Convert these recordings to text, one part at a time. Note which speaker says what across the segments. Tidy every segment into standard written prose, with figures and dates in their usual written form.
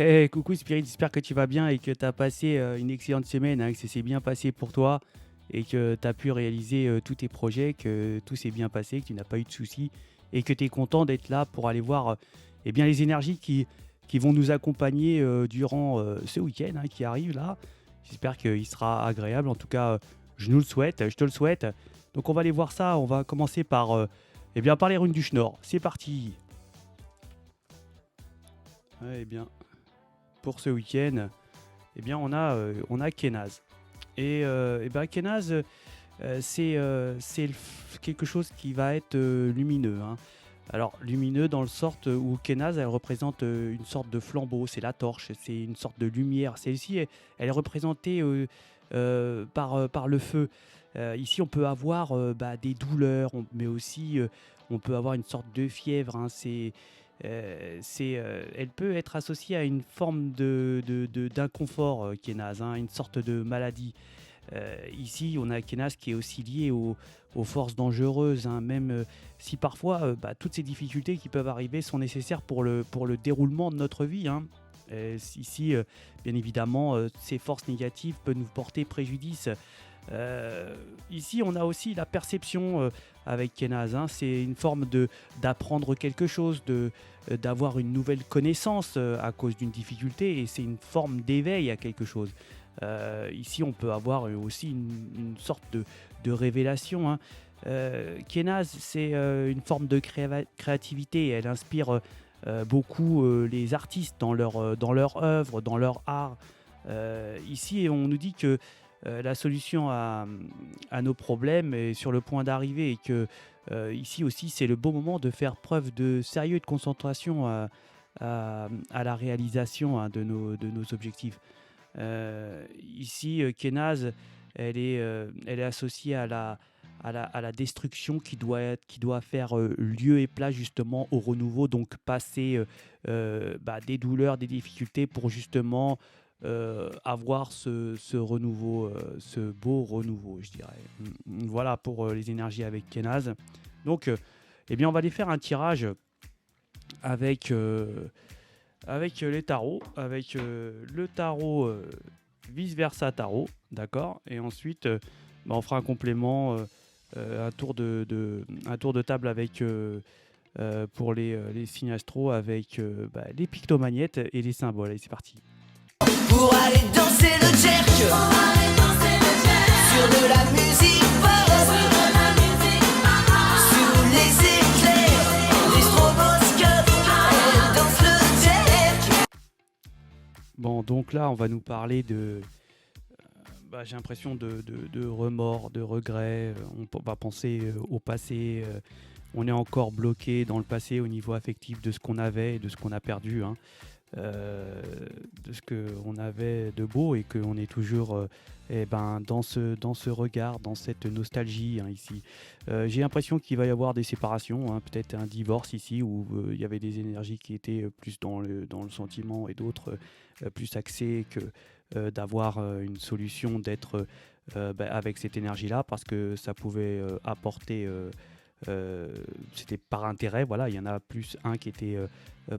Speaker 1: Hey, coucou Spirit, j'espère que tu vas bien et que tu as passé une excellente semaine, hein, que ça s'est bien passé pour toi et que tu as pu réaliser tous tes projets, que tout s'est bien passé, que tu n'as pas eu de soucis et que tu es content d'être là pour aller voir eh bien, les énergies qui vont nous accompagner durant ce week-end hein, qui arrive là. J'espère qu'il sera agréable. En tout cas, je nous le souhaite, je te le souhaite. Donc on va aller voir ça. On va commencer par, eh bien, par les runes du Schnorr. C'est parti. Ouais, eh bien, pour ce week-end, eh bien, on a Kenaz. Et ben, Kenaz, c'est quelque chose qui va être lumineux, hein. Alors, lumineux dans le sorte où Kenaz, elle représente une sorte de flambeau, c'est la torche, c'est une sorte de lumière. Celle-ci, elle est représentée par le feu. Ici, on peut avoir des douleurs, mais aussi on peut avoir une sorte de fièvre, hein. Elle peut être associée à une forme d'inconfort, Kenaz, hein, une sorte de maladie. Ici, on a Kenas qui est aussi lié aux forces dangereuses, hein, même si parfois toutes ces difficultés qui peuvent arriver sont nécessaires pour le déroulement de notre vie, hein. Ici, bien évidemment, ces forces négatives peuvent nous porter préjudice. Ici, on a aussi la perception avec Kenaz, hein, c'est une forme d'apprendre quelque chose, d'avoir une nouvelle connaissance à cause d'une difficulté, et c'est une forme d'éveil à quelque chose. Ici, on peut avoir aussi une sorte de révélation, hein. Kenaz, c'est une forme de créativité. Elle inspire beaucoup les artistes dans leur œuvre, dans leur art. Ici, on nous dit que la solution à nos problèmes est sur le point d'arriver et que ici aussi, c'est le bon moment de faire preuve de sérieux et de concentration à la réalisation hein, de nos objectifs. Ici, Kenaz, elle est associée à la destruction qui doit faire lieu et place justement au renouveau, donc passer des douleurs, des difficultés pour justement avoir ce renouveau, ce beau renouveau, je dirais. Voilà pour les énergies avec Kenaz. Donc, eh bien, on va aller faire un tirage avec, les tarots, avec le tarot vice-versa tarot, d'accord. Et ensuite, on fera un complément, un tour de table avec, pour les signes astro, avec les pictomagnettes et les symboles. Allez, c'est parti.
Speaker 2: Pour aller danser le jerk sur de la musique pop, sous les éclairs des stroboscopes, elle danse le jerk.
Speaker 1: Bon, donc là, on va nous parler j'ai l'impression de remords, de regrets. On va penser au passé. On est encore bloqué dans le passé au niveau affectif de ce qu'on avait et de ce qu'on a perdu, hein. De ce qu'on avait de beau et qu'on est toujours dans ce regard, dans cette nostalgie hein, ici. J'ai l'impression qu'il va y avoir des séparations, hein, peut-être un divorce ici où il y avait des énergies qui étaient plus dans le sentiment et d'autres plus axées que d'avoir une solution, d'être avec cette énergie-là parce que ça pouvait apporter. C'était par intérêt, voilà, il y en a plus un qui était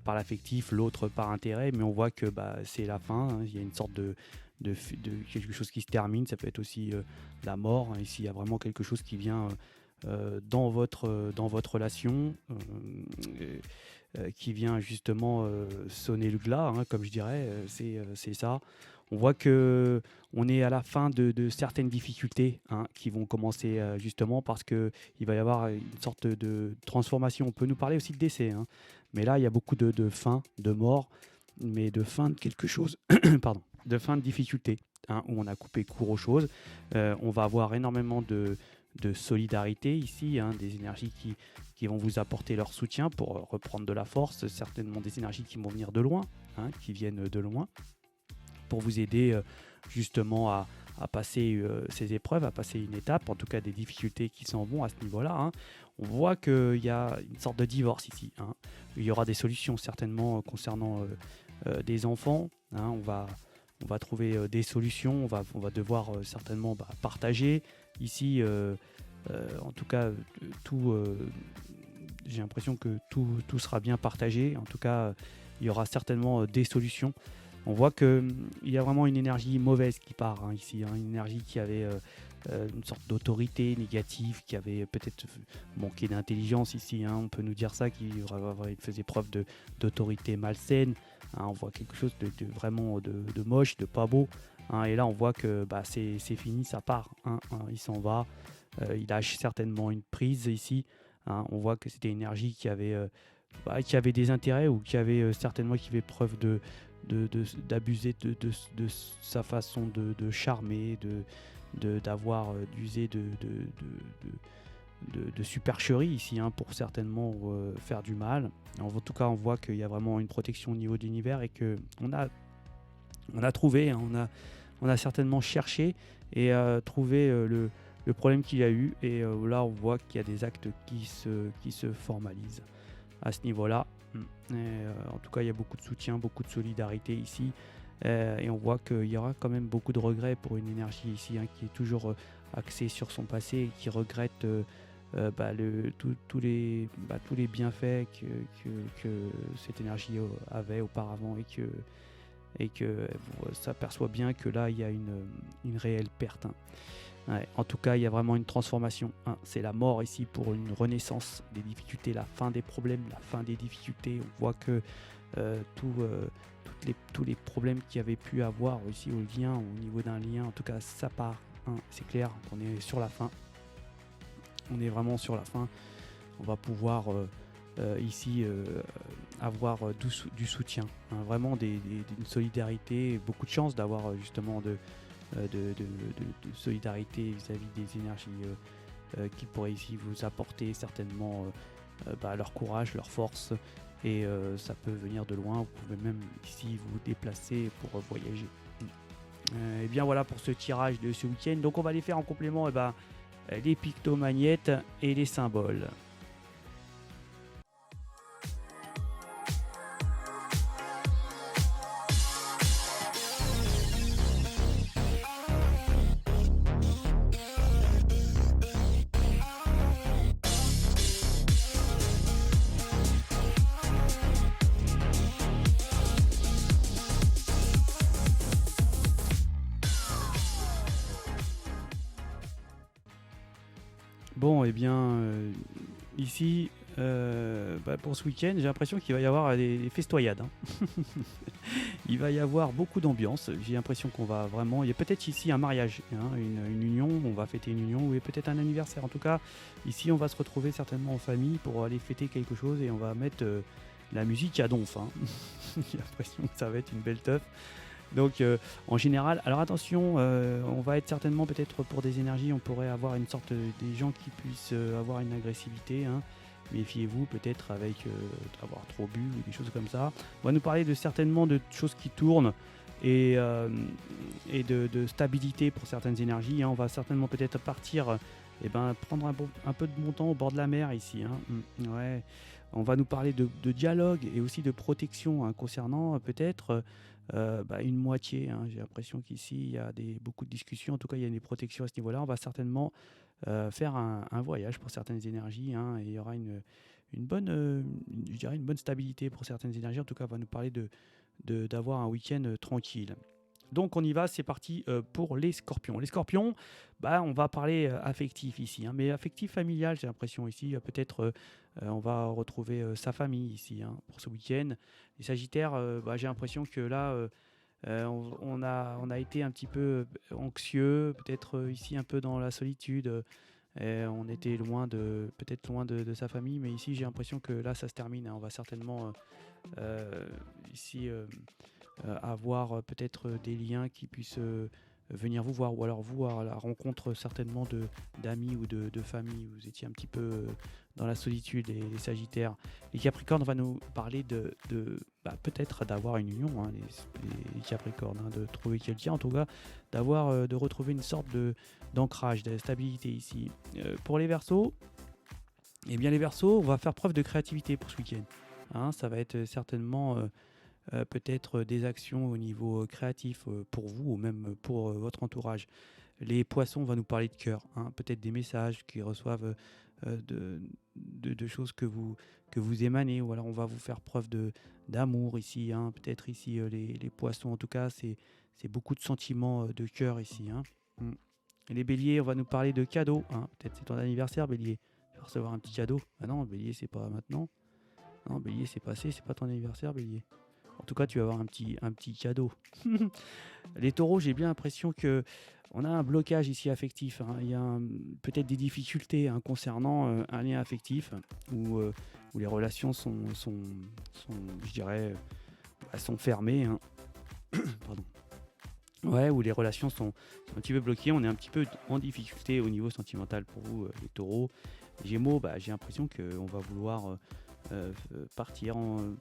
Speaker 1: par l'affectif, l'autre par intérêt, mais on voit que c'est la fin, hein, il y a une sorte de quelque chose qui se termine, ça peut être aussi la mort, hein, ici il y a vraiment quelque chose qui vient dans votre relation, qui vient justement sonner le glas, hein, comme je dirais, c'est ça. On voit que on est à la fin de certaines difficultés hein, qui vont commencer justement parce que il va y avoir une sorte de transformation. On peut nous parler aussi de décès, hein, mais là il y a beaucoup de fin, de mort, mais de fin de quelque chose, pardon, de fin de difficulté, hein, où on a coupé court aux choses. On va avoir énormément de solidarité ici, hein, des énergies qui vont vous apporter leur soutien pour reprendre de la force, certainement des énergies qui vont venir de loin, hein, qui viennent de loin, pour vous aider justement à passer ces épreuves, à passer une étape, en tout cas des difficultés qui s'en vont à ce niveau-là, hein. On voit qu'il y a une sorte de divorce ici, hein. Il y aura des solutions certainement concernant des enfants, hein. On va trouver des solutions, on va devoir certainement partager ici, en tout cas, tout. J'ai l'impression que tout sera bien partagé. En tout cas, il y aura certainement des solutions. On voit qu'il y a vraiment une énergie mauvaise qui part ici, une énergie qui avait une sorte d'autorité négative, qui avait peut-être manqué d'intelligence ici, on peut nous dire ça, qui faisait preuve d'autorité malsaine. On voit quelque chose vraiment de moche, de pas beau. Et là, on voit que c'est fini, ça part. Il s'en va. Il lâche certainement une prise ici. On voit que c'était une énergie qui avait des intérêts ou qui avait preuve d'abuser de sa façon de charmer, d'user de supercherie ici, pour certainement faire du mal. En tout cas, on voit qu'il y a vraiment une protection au niveau de l'univers et que on a trouvé, on a certainement cherché et trouvé le problème qu'il y a eu. Et là, on voit qu'il y a des actes qui se formalisent à ce niveau-là. En tout cas, il y a beaucoup de soutien, beaucoup de solidarité ici. Et on voit qu'il y aura quand même beaucoup de regrets pour une énergie ici, qui est toujours axée sur son passé et qui regrette tous les bienfaits que cette énergie avait auparavant et que s'aperçoit bien que là, il y a une réelle perte. Ouais, en tout cas, il y a vraiment une transformation. C'est la mort ici pour une renaissance des difficultés, la fin des problèmes, la fin des difficultés. On voit que tous les problèmes qu'il y avait pu avoir ici au niveau d'un lien, en tout cas, ça part. C'est clair qu'on est sur la fin. On est vraiment sur la fin. On va pouvoir ici avoir du soutien, vraiment d'une solidarité, beaucoup de chance d'avoir justement de solidarité vis-à-vis des énergies qui pourraient ici vous apporter certainement leur courage, leur force, et ça peut venir de loin. Vous pouvez même ici vous déplacer pour voyager. Et bien voilà pour ce tirage de ce week-end. Donc on va les faire en complément les pictomagnettes et les symboles. Bon, et bien ici, pour ce week-end, j'ai l'impression qu'il va y avoir des festoyades. Il va y avoir beaucoup d'ambiance. J'ai l'impression qu'on va vraiment... Il y a peut-être ici un mariage, une union. On va fêter une union ou peut-être un anniversaire. En tout cas, ici, on va se retrouver certainement en famille pour aller fêter quelque chose et on va mettre la musique à donf. J'ai l'impression que ça va être une belle teuf. Donc en général, alors attention, on va être certainement peut-être pour des énergies, on pourrait avoir une sorte des gens qui puissent avoir une agressivité. Méfiez-vous peut-être avec avoir trop bu ou des choses comme ça. On va nous parler certainement de choses qui tournent et de stabilité pour certaines énergies. On va certainement peut-être partir, prendre un peu de bon temps au bord de la mer ici. Ouais. On va nous parler de dialogue et aussi de protection concernant peut-être une moitié. J'ai l'impression qu'ici, il y a beaucoup de discussions. En tout cas, il y a des protections à ce niveau-là. On va certainement faire un voyage pour certaines énergies. Et il y aura une bonne, je dirais une bonne stabilité pour certaines énergies. En tout cas, on va nous parler d'avoir un week-end tranquille. Donc on y va, c'est parti pour les scorpions. Les scorpions, on va parler affectif ici, mais affectif familial, j'ai l'impression ici. Peut-être on va retrouver sa famille ici pour ce week-end. Les sagittaires, j'ai l'impression que là, on a été un petit peu anxieux, peut-être ici un peu dans la solitude. On était peut-être loin de sa famille, mais ici j'ai l'impression que là ça se termine. On va certainement ici avoir peut-être des liens qui puissent venir vous voir, ou alors vous à la rencontre certainement d'amis ou de famille. Vous étiez un petit peu dans la solitude, les Sagittaires. Les Capricornes, on va nous parler peut-être d'avoir une union, les Capricornes, de trouver quelqu'un, en tout cas de retrouver une sorte d'ancrage, de stabilité ici. Pour les Verseaux, les Verseaux, on va faire preuve de créativité pour ce week-end. Ça va être certainement peut-être des actions au niveau créatif pour vous ou même pour votre entourage. Les Poissons, on va nous parler de cœur, peut-être des messages qu'ils reçoivent de choses que vous émanez, ou alors on va vous faire preuve d'amour ici, hein. Peut-être ici, les poissons, en tout cas, c'est beaucoup de sentiments de cœur ici, hein. Mm. Et les béliers, on va nous parler de cadeaux, hein. Peut-être c'est ton anniversaire, bélier. Tu vas recevoir un petit cadeau. Ah non, bélier, c'est pas maintenant. Non, bélier, c'est passé, c'est pas ton anniversaire, bélier. En tout cas, tu vas avoir un petit cadeau. Les taureaux, j'ai bien l'impression que on a un blocage ici affectif, hein. Il y a peut-être des difficultés, hein, concernant un lien affectif où les relations je dirais, sont fermées, hein. Pardon. Ouais, où les relations sont un petit peu bloquées. On est un petit peu en difficulté au niveau sentimental pour vous, les taureaux. Les Gémeaux, j'ai l'impression qu'on va vouloir partir,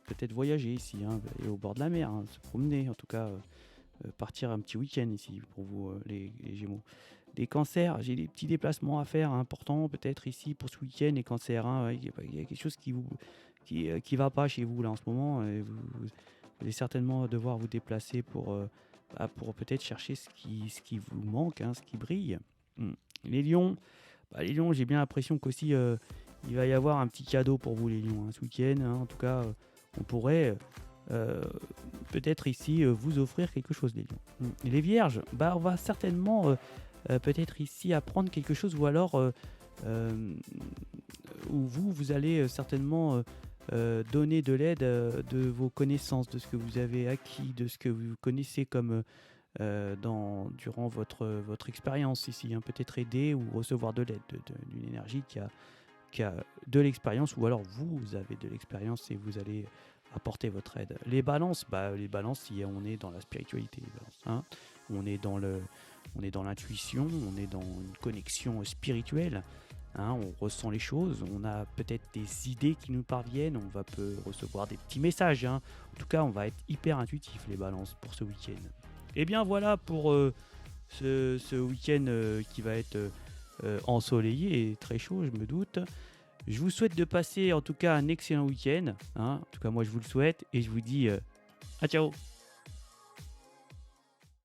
Speaker 1: peut-être voyager ici, hein, aller au bord de la mer, hein, se promener, en tout cas partir un petit week-end ici pour vous, les Gémeaux. Des cancers, j'ai des petits déplacements à faire, hein, importants peut-être ici pour ce week-end, les cancers, hein, ouais, il y a quelque chose qui va pas chez vous là en ce moment, et vous allez certainement devoir vous déplacer pour peut-être chercher ce qui vous manque, hein, ce qui brille. Mm. Les lions, les lions, j'ai bien l'impression qu'aussi il va y avoir un petit cadeau pour vous les lions, hein, ce week-end, hein. En tout cas, on pourrait peut-être ici vous offrir quelque chose les lions. Mm. Et les vierges, on va certainement peut-être ici apprendre quelque chose, ou alors euh, où vous allez certainement donner de l'aide, de vos connaissances, de ce que vous avez acquis, de ce que vous connaissez comme durant votre expérience ici, hein. Peut-être aider ou recevoir de l'aide d'une énergie qui a de l'expérience, ou alors vous avez de l'expérience et vous allez apporter votre aide. Les balances, si on est dans la spiritualité, les balances, hein. On est dans l'intuition, on est dans une connexion spirituelle, hein. On ressent les choses, on a peut-être des idées qui nous parviennent, on peut recevoir des petits messages, hein. En tout cas, on va être hyper intuitif, les balances, pour ce week-end. Et bien voilà pour ce week-end qui va être ensoleillé et très chaud, je me doute. Je vous souhaite de passer en tout cas un excellent week-end, hein. En tout cas, moi je vous le souhaite, et je vous dis à ciao.